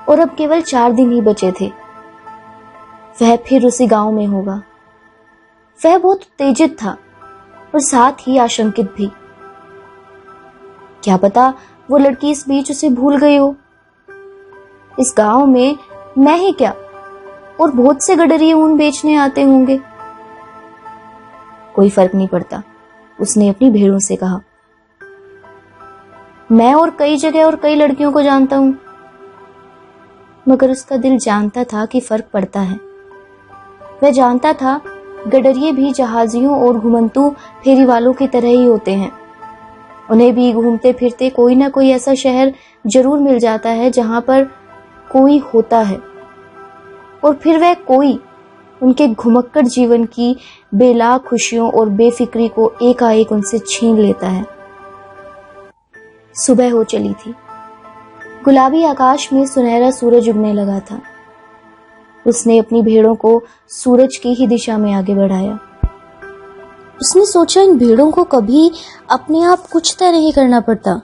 और अब केवल 4 दिन ही बचे थे। वह फिर उसी गांव में होगा। वह बहुत उत्तेजित था और साथ ही आशंकित भी। क्या पता वो लड़की इस बीच उसे भूल गई हो। इस गांव में मैं ही क्या, और बहुत से गडरिये ऊन बेचने आते होंगे। कोई फर्क नहीं पड़ता, उसने अपनी भेड़ों से कहा। मैं और कई जगह और कई लड़कियों को जानता हूं। मगर उसका दिल जानता था कि फर्क पड़ता है। वह जानता था गडरिये भी जहाजियों और घुमंतू फेरी वालों की तरह ही होते हैं। उन्हें भी घूमते फिरते कोई ना कोई ऐसा शहर जरूर मिल जाता है जहां पर कोई होता है, और फिर वह कोई उनके घुमक्कड़ जीवन की बेलाग खुशियों और बेफिक्री को एकाएक उनसे छीन लेता है। सुबह हो चली थी। गुलाबी आकाश में सुनहरा सूरज उगने लगा था। उसने अपनी भेड़ों को सूरज की ही दिशा में आगे बढ़ाया। उसने सोचा, इन भेड़ों को कभी अपने आप कुछ तय नहीं करना पड़ता।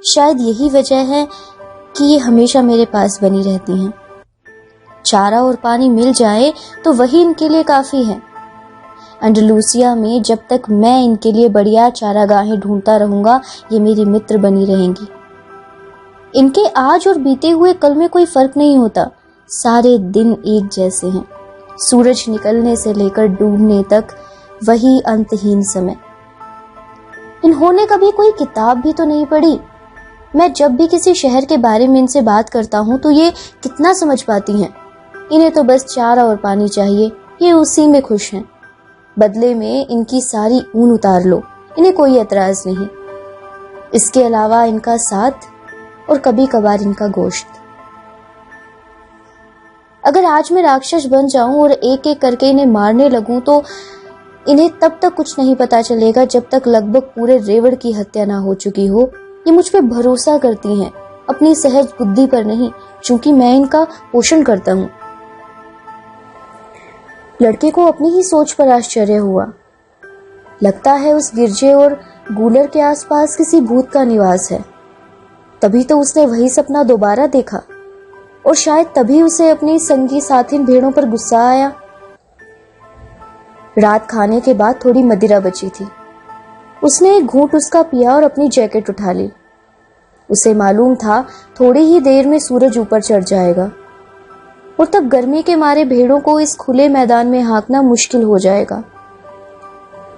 शायद यही वजह है कि ये हमेशा मेरे पास बनी रहती हैं। चारा और पानी मिल जाए तो वही इनके लिए काफी है। अंडलूसिया में जब तक मैं इनके लिए बढ़िया चारागाहें ढूंढता रहूंगा, ये मेरी मित्र बनी रहेंगी। इनके आज और बीते हुए कल में कोई फर्क नहीं होता। सारे दिन एक जैसे हैं। सूरज निकलने से लेकर डूबने तक वही अंतहीन समय। इन्होंने कभी कोई किताब भी तो नहीं पढ़ी। मैं जब भी किसी शहर के बारे में इनसे बात करता हूँ तो ये कितना समझ पाती हैं। इन्हें तो बस चारा और पानी चाहिए, ये उसी में खुश हैं। बदले में इनकी सारी ऊन उतार लो, इन्हें कोई एतराज नहीं। इसके अलावा इनका साथ और कभी कभार इनका गोश्त। अगर आज मैं राक्षस बन जाऊं और एक एक करके इन्हें मारने लगूं तो इन्हें तब तक कुछ नहीं पता चलेगा जब तक लगभग पूरे रेवड़ की हत्या ना हो चुकी हो। ये मुझ पे भरोसा करती हैं, अपनी सहज बुद्धि पर नहीं, क्योंकि मैं इनका पोषण करता हूँ। लड़के को अपनी ही सोच पर आश्चर्य हुआ। लगता है उस गिरजे और गूलर के आसपास किसी भूत का निवास है। तभी तो उसने वही सपना दोबारा देखा, और शायद तभी उसे अपनी संगी साथी भेड़ों पर गुस्सा आया। रात खाने के बाद थोड़ी मदिरा बची थी। उसने एक घूंट उसका पिया और अपनी जैकेट उठा ली। उसे मालूम था थोड़ी ही देर में सूरज ऊपर चढ़ जाएगा, और तब गर्मी के मारे भेड़ों को इस खुले मैदान में हाँकना मुश्किल हो जाएगा।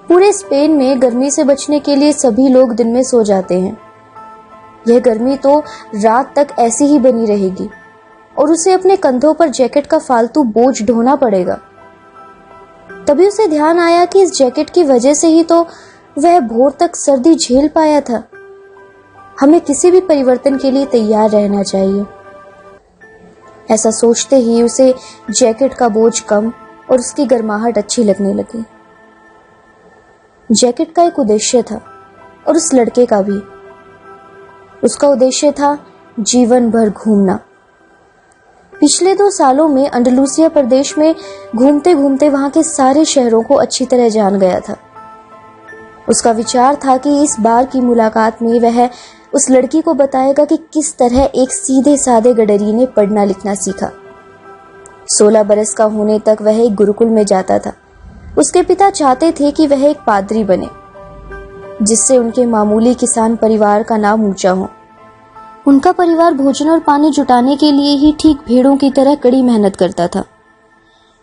पूरे स्पेन में गर्मी से बचने के लिए सभी लोग दिन में सो जाते हैं। यह गर्मी तो रात तक ऐसी ही बनी रहेगी, और उसे अपने कंधों पर जैकेट का फालतू बोझ ढोना पड़ेगा। तभी उसे ध्यान आया कि इस जैकेट की वजह से ही तो वह भोर तक सर्दी झेल पाया था। हमें किसी भी परिवर्तन के लिए तैयार रहना चाहिए। ऐसा सोचते ही उसे जैकेट का बोझ कम और उसकी गर्माहट अच्छी लगने लगी। जैकेट का एक उद्देश्य था, और उस लड़के का भी। उसका उद्देश्य था जीवन भर घूमना। पिछले 2 सालों में अंडलूसिया प्रदेश में घूमते घूमते वहां के सारे शहरों को अच्छी तरह जान गया था। उसका विचार था कि इस बार की मुलाकात में वह उस लड़की को बताएगा कि किस तरह एक सीधे साधे गडरी ने पढ़ना लिखना सीखा। 16 बरस का होने तक वह एक गुरुकुल में जाता था। उसके पिता चाहते थे कि वह एक पादरी बने, जिससे उनके मामूली किसान परिवार का नाम ऊंचा हो। उनका परिवार भोजन और पानी जुटाने के लिए ही ठीक भेड़ों की तरह कड़ी मेहनत करता था।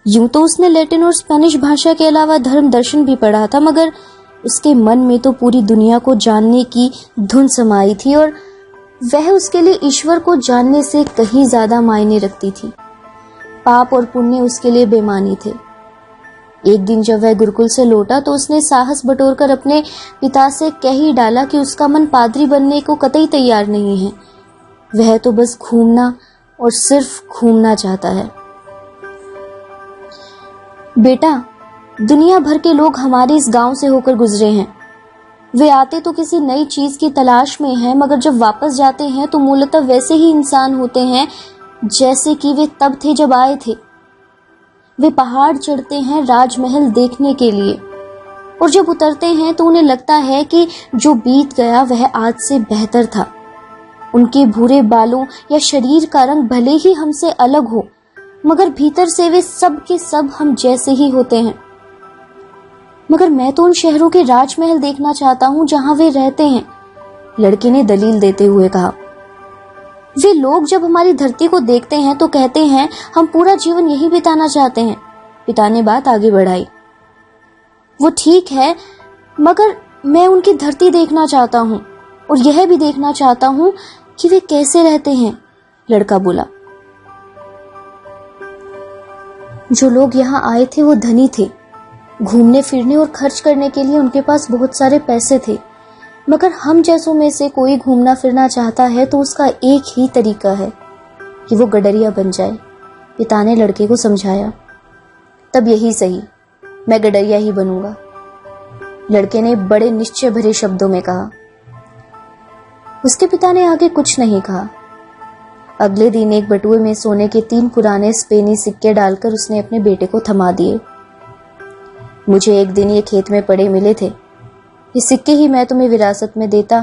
यूं तो उसने लैटिन और स्पेनिश भाषा के अलावा धर्म दर्शन भी पढ़ा था, मगर उसके मन में तो पूरी दुनिया को जानने की धुन समाई थी, और वह उसके लिए ईश्वर को जानने से कहीं ज्यादा मायने रखती थी। पाप और पुण्य उसके लिए बेमानी थे। एक दिन जब वह गुरुकुल से लौटा तो उसने साहस बटोरकर अपने पिता से कह ही डाला कि उसका मन पादरी बनने को कतई तैयार नहीं है। वह तो बस घूमना और सिर्फ घूमना चाहता है। बेटा, दुनिया भर के लोग हमारे इस गांव से होकर गुजरे हैं। वे आते तो किसी नई चीज की तलाश में हैं, मगर जब वापस जाते हैं तो मूलतः वैसे ही इंसान होते हैं जैसे कि वे तब थे जब आए थे। वे पहाड़ चढ़ते हैं राजमहल देखने के लिए, और जब उतरते हैं तो उन्हें लगता है कि जो बीत गया वह आज से बेहतर था। उनके भूरे बालों या शरीर का रंग भले ही हमसे अलग हो, मगर भीतर से वे सब के सब हम जैसे ही होते हैं। मगर मैं तो उन शहरों के राजमहल देखना चाहता हूँ जहां वे रहते हैं, लड़के ने दलील देते हुए कहा। वे लोग जब हमारी धरती को देखते हैं तो कहते हैं हम पूरा जीवन यही बिताना चाहते हैं, पिता ने बात आगे बढ़ाई। वो ठीक है, मगर मैं उनकी धरती देखना चाहता हूँ और यह भी देखना चाहता हूँ कि वे कैसे रहते हैं, लड़का बोला। जो लोग यहाँ आए थे वो धनी थे, घूमने फिरने और खर्च करने के लिए उनके पास बहुत सारे पैसे थे, मगर हम जैसों में से कोई घूमना फिरना चाहता है तो उसका एक ही तरीका है कि वो गडरिया बन जाए, पिता ने लड़के को समझाया। तब यही सही, मैं गडरिया ही बनूंगा, लड़के ने बड़े निश्चय भरे शब्दों में कहा। उसके पिता ने आगे कुछ नहीं कहा। अगले दिन एक बटुए में सोने के 3 पुराने स्पेनी सिक्के डालकर उसने अपने बेटे को थमा दिए। मुझे एक दिन ये खेत में पड़े मिले थे, ये सिक्के ही मैं तुम्हें विरासत में देता,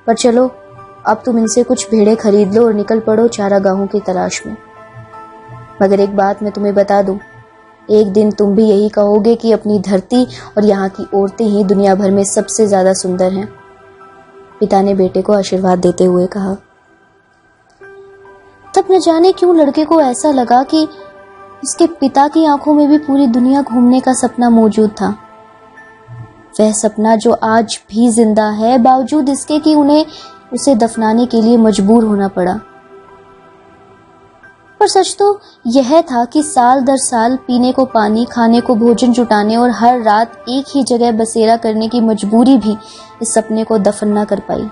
पर चलो अब तुम इनसे कुछ भेड़ें खरीद लो और निकल पड़ो चारागाहों की तलाश में। मगर एक बात मैं तुम्हें बता दूं, एक दिन तुम भी यही कहोगे कि अपनी धरती और यहाँ की औरतें ही दुनिया भर में सबसे ज्यादा सुंदर हैं, पिता ने बेटे को आशीर्वाद देते हुए कहा। तब न जाने क्यों लड़के को ऐसा लगा कि उसके पिता की आंखों में भी पूरी दुनिया घूमने का सपना मौजूद था। वह सपना जो आज भी जिंदा है, बावजूद इसके कि उन्हें उसे दफनाने के लिए मजबूर होना पड़ा। पर सच तो यह था कि साल दर साल पीने को पानी, खाने को भोजन जुटाने और हर रात एक ही जगह बसेरा करने की मजबूरी भी इस सपने को दफन न कर पाई।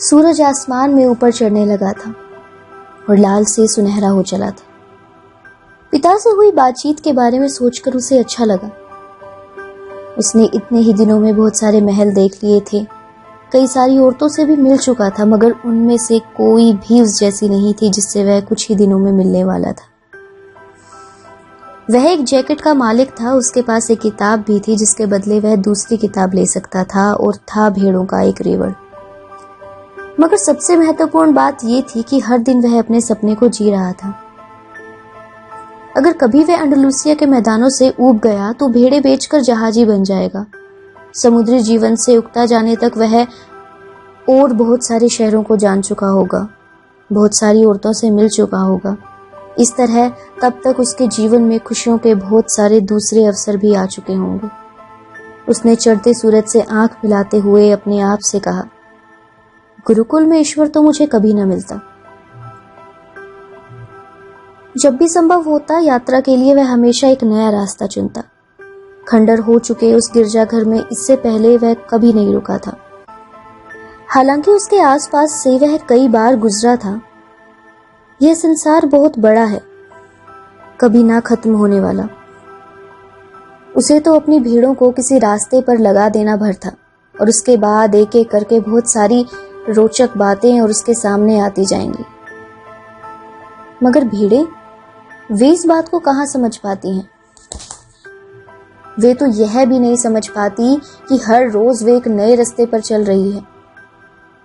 सूरज आसमान में ऊपर चढ़ने लगा था और लाल से सुनहरा हो चला था। पिता से हुई बातचीत के बारे में सोचकर उसे अच्छा लगा। उसने इतने ही दिनों में बहुत सारे महल देख लिए थे, कई सारी औरतों से भी मिल चुका था, मगर उनमें से कोई भी उस जैसी नहीं थी जिससे वह कुछ ही दिनों में मिलने वाला था। वह एक जैकेट का मालिक था, उसके पास एक किताब भी थी जिसके बदले वह दूसरी किताब ले सकता था, और था भेड़ों का एक रेवड़। मगर सबसे महत्वपूर्ण बात यह थी कि हर दिन वह अपने सपने को जी रहा था। अगर कभी वह अंडलूसिया के मैदानों से ऊब गया तो भेड़ें बेचकर जहाजी बन जाएगा। समुद्री जीवन से उकता जाने तक वह और बहुत सारे शहरों को जान चुका होगा, बहुत सारी औरतों से मिल चुका होगा। इस तरह तब तक उसके जीवन में खुशियों के बहुत सारे दूसरे अवसर भी आ चुके होंगे। उसने चढ़ते सूरज से आंख मिलाते हुए अपने आप से कहा, गुरुकुल में ईश्वर तो मुझे कभी न मिलता। जब भी संभव होता यात्रा के लिए वह हमेशा एक नया रास्ता चुनता। खंडर हो चुके उस गिरजाघर में इससे पहले वह कभी नहीं रुका था। हालांकि उसके आसपास से वह कई बार गुजरा था। यह संसार बहुत बड़ा है, कभी ना खत्म होने वाला। उसे तो अपनी भीड़ों को किसी रास्ते पर लगा देना भर था, और उसके बाद एक एक करके बहुत सारी रोचक बातें और उसके सामने आती जाएंगी। मगर भीड़ें, वे इस बात को कहां समझ पाती हैं? वे तो यह भी नहीं समझ पाती कि हर रोज वे एक नए रास्ते पर चल रही है।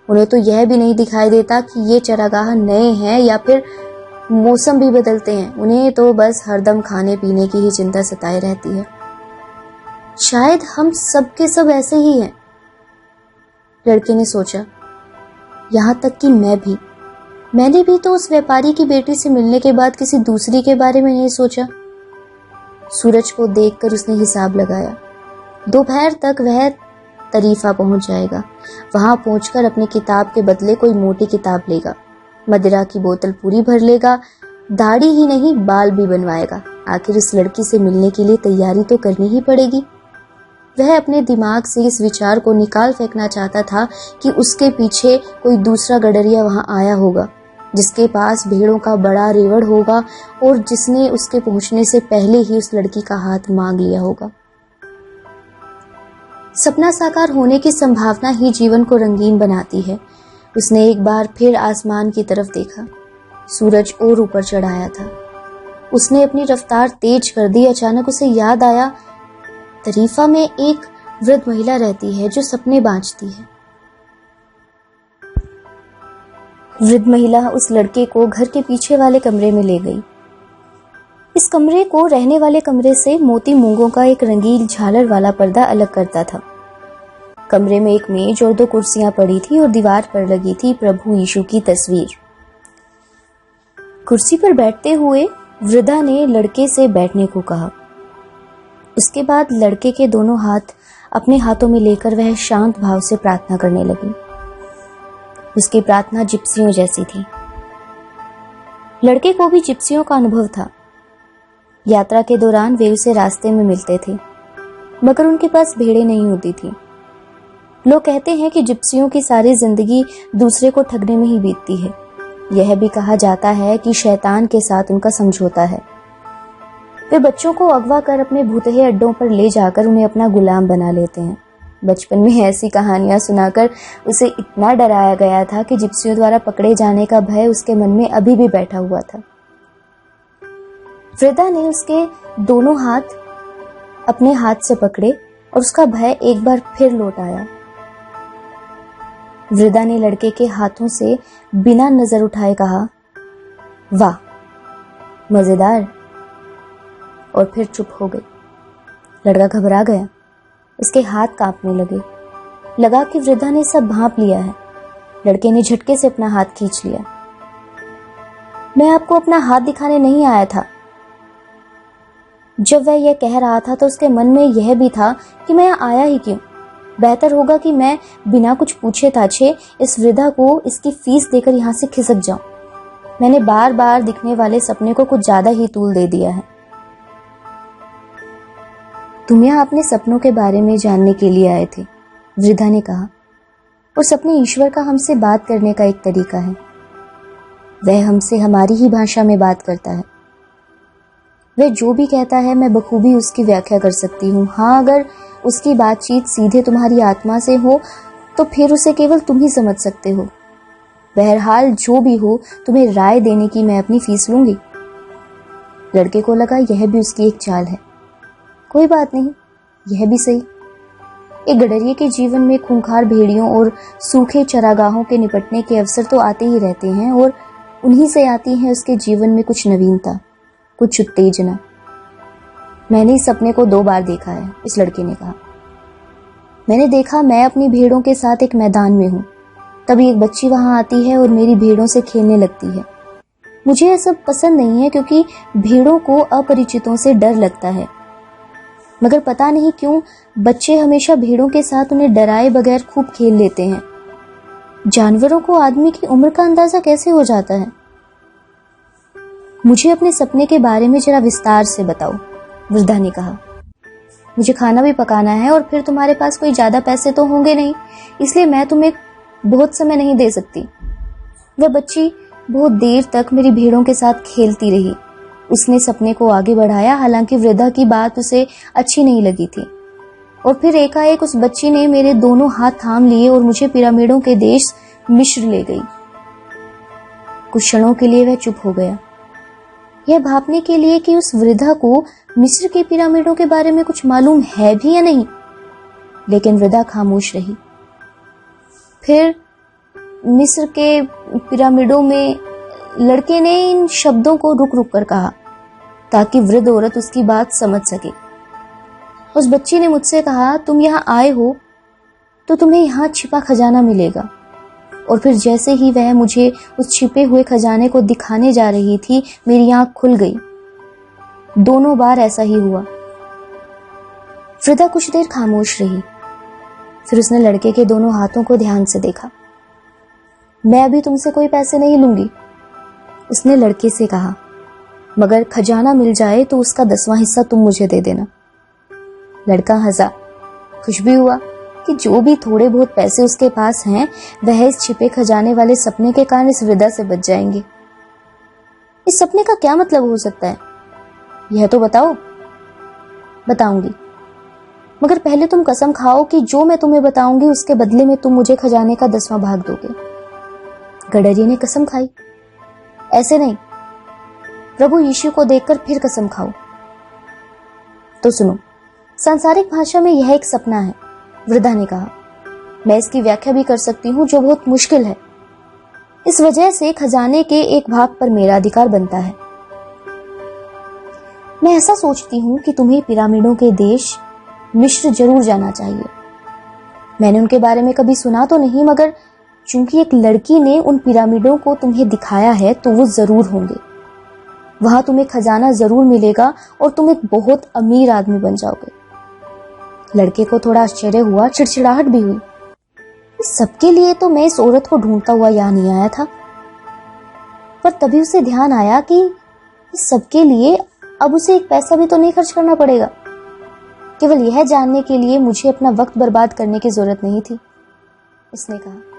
उन्हें तो यह भी नहीं दिखाई देता कि ये चरागाह नए हैं या फिर मौसम भी बदलते हैं। उन्हें तो बस हरदम खाने पीने की ही चिंता सताए रहती है। शायद हम सब के सब ऐसे ही हैं, लड़के ने सोचा। यहां तक कि मैंने भी तो उस व्यापारी की बेटी से मिलने के बाद किसी दूसरी के बारे में नहीं सोचा। सूरज को देखकर उसने हिसाब लगाया, दोपहर तक वह तरीफा पहुंच जाएगा। वहां पहुंचकर अपनी किताब के बदले कोई मोटी किताब लेगा, मदिरा की बोतल पूरी भर लेगा, दाढ़ी ही नहीं बाल भी बनवाएगा। आखिर इस लड़की से मिलने के लिए तैयारी तो करनी ही पड़ेगी। वह अपने दिमाग से इस विचार को निकाल फेंकना चाहता था कि उसके पीछे कोई दूसरा गडरिया वहां आया होगा, जिसके पास भेड़ों का बड़ा रेवड़ होगा और जिसने उसके पहुंचने से पहले ही उस लड़की का हाथ मांग लिया होगा। सपना साकार होने की संभावना ही जीवन को रंगीन बनाती है। उसने एक बार फिर आसमान की तरफ देखा। सूरज और ऊपर चढ़ आया था। उसने अपनी रफ्तार तेज कर दी। अचानक उसे याद आया, तरीफा में एक वृद्ध महिला रहती है जो सपने बांचती है। वृद्ध महिला उस लड़के को घर के पीछे वाले कमरे में ले गई। इस कमरे को रहने वाले कमरे से मोती मूंगों का एक रंगीन झालर वाला पर्दा अलग करता था। कमरे में एक मेज और 2 कुर्सियां पड़ी थी और दीवार पर लगी थी प्रभु यीशु की तस्वीर। कुर्सी पर बैठते हुए वृद्धा ने लड़के से बैठने को कहा। उसके बाद लड़के के दोनों हाथ अपने हाथों में लेकर वह शांत भाव से प्रार्थना करने लगी। उसकी प्रार्थना जिप्सियों जैसी थी। लड़के को भी जिप्सियों का अनुभव था। यात्रा के दौरान वे उसे रास्ते में मिलते थे, मगर उनके पास भेड़ें नहीं होती थी। लोग कहते हैं कि जिप्सियों की सारी जिंदगी दूसरे को ठगने में ही बीतती है। यह भी कहा जाता है कि शैतान के साथ उनका समझौता है। वे बच्चों को अगवा कर अपने भूतहे अड्डों पर ले जाकर उन्हें अपना गुलाम बना लेते हैं। बचपन में ऐसी कहानियां सुनाकर उसे इतना डराया गया था कि जिप्सियों द्वारा पकड़े जाने का भय उसके मन में अभी भी बैठा हुआ था। वृद्धा ने उसके दोनों हाथ अपने हाथ से पकड़े और उसका भय एक बार फिर लौट आया। वृद्धा ने लड़के के हाथों से बिना नजर उठाए कहा, वाह, मजेदार, और फिर चुप हो गई। लड़का घबरा गया। उसके हाथ कांपने लगे। लगा कि वृद्धा ने सब भांप लिया है। लड़के ने झटके से अपना हाथ खींच लिया। मैं आपको अपना हाथ दिखाने नहीं आया था। जब वह यह कह रहा था तो उसके मन में यह भी था कि मैं यहाँ आया ही क्यों। बेहतर होगा कि मैं बिना कुछ पूछे ताछे इस वृद्धा को इसकी फीस देकर यहाँ से खिसक जाऊं। मैंने बार बार दिखने वाले सपने को कुछ ज्यादा ही तूल दे दिया है। तुम यहाँ अपने सपनों के बारे में जानने के लिए आए थे, वृद्धा ने कहा, और सपने ईश्वर का हमसे बात करने का एक तरीका है। वह हमसे हमारी ही भाषा में बात करता है। वह जो भी कहता है मैं बखूबी उसकी व्याख्या कर सकती हूँ। हाँ, अगर उसकी बातचीत सीधे तुम्हारी आत्मा से हो तो फिर उसे केवल तुम ही समझ सकते हो। बहरहाल जो भी हो, तुम्हें राय देने की मैं अपनी फीस लूंगी। लड़के को लगा यह भी उसकी एक चाल है। कोई बात नहीं, यह भी सही। एक गडरिये के जीवन में खूंखार भेड़ियों और सूखे चरागाहों के निपटने के अवसर तो आते ही रहते हैं, और उन्हीं से आती है उसके जीवन में कुछ नवीनता, कुछ उत्तेजना। मैंने इस सपने को 2 बार देखा है, इस लड़के ने कहा। मैंने देखा मैं अपनी भेड़ों के साथ एक मैदान में हूँ। तभी एक बच्ची वहां आती है और मेरी भेड़ों से खेलने लगती है। मुझे यह सब पसंद नहीं है क्योंकि भेड़ों को अपरिचितों से डर लगता है, मगर पता नहीं क्यों बच्चे हमेशा भेड़ों के साथ उन्हें डराए बगैर खूब खेल लेते हैं। जानवरों को आदमी की उम्र का अंदाजा कैसे हो जाता है? मुझे अपने सपने के बारे में जरा विस्तार से बताओ, वृद्धा ने कहा। मुझे खाना भी पकाना है और फिर तुम्हारे पास कोई ज्यादा पैसे तो होंगे नहीं, इसलिए मैं तुम्हें बहुत समय नहीं दे सकती। वह बच्ची बहुत देर तक मेरी भेड़ों के साथ खेलती रही। उसने सपने को आगे बढ़ाया, हालांकि वृद्धा की बात उसे अच्छी नहीं लगी थी। और फिर एकाएक उस बच्ची ने मेरे दोनों हाथ थाम लिए और मुझे पिरामिडों के देश मिस्र ले गई। कुछ क्षणों के लिए वह चुप हो गया, यह भांपने के लिए कि उस वृद्धा को मिस्र के पिरामिडों के बारे में कुछ मालूम है भी या नहीं। लेकिन वृद्धा खामोश रही। फिर मिस्र के पिरामिडों में, लड़के ने इन शब्दों को रुक रुक कर कहा ताकि वृद्ध औरत उसकी बात समझ सके। उस बच्ची ने मुझसे कहा, तुम यहाँ आए हो तो तुम्हें यहाँ छिपा खजाना मिलेगा। और फिर जैसे ही वह मुझे उस छिपे हुए खजाने को दिखाने जा रही थी, मेरी आंख खुल गई। दोनों बार ऐसा ही हुआ। वृद्धा कुछ देर खामोश रही। फिर उसने लड़के के दोनों हाथों को ध्यान से देखा। मैं अभी तुमसे कोई पैसे नहीं लूंगी, उसने लड़के से कहा, मगर खजाना मिल जाए तो उसका 10वां हिस्सा तुम मुझे दे देना। लड़का हंसा। खुश भी हुआ कि जो भी थोड़े बहुत पैसे उसके पास हैं, वह इस छिपे खजाने वाले सपने के कारण इस वृद्धा से बच जाएंगे। इस सपने का क्या मतलब हो सकता है, यह तो बताओ। बताऊंगी, मगर पहले तुम कसम खाओ कि जो मैं तुम्हें बताऊंगी उसके बदले में तुम मुझे खजाने का 10वां भाग दोगे। गडरिये ने कसम खाई। ऐसे नहीं, प्रभु यीशु को देखकर फिर कसम खाओ। तो सुनो, सांसारिक भाषा में यह एक सपना है। वृद्धा ने कहा, मैं इसकी व्याख्या भी कर सकती हूँ जो बहुत मुश्किल है। इस वजह से खजाने के एक भाग पर मेरा अधिकार बनता है। मैं ऐसा सोचती हूँ कि तुम्हें पिरामिडों के देश मिस्र जरूर जाना चाहिए। मैंने उनके बारे में कभी सुना तो नहीं, मगर चूंकि एक लड़की ने उन पिरामिडों को तुम्हें दिखाया है तो वो जरूर होंगे। वहां तुम्हें खजाना जरूर मिलेगा और तुम एक बहुत अमीर आदमी बन जाओगे। लड़के को थोड़ा आश्चर्य हुआ, चिड़चिड़ाहट भी हुई। इस सबके लिए तो मैं इस औरत को ढूंढता हुआ यहाँ नहीं आया था। पर तभी उसे ध्यान आया कि इस सबके लिए अब उसे एक पैसा भी तो नहीं खर्च करना पड़ेगा। केवल यह जानने के लिए मुझे अपना वक्त बर्बाद करने की जरूरत नहीं थी, उसने कहा।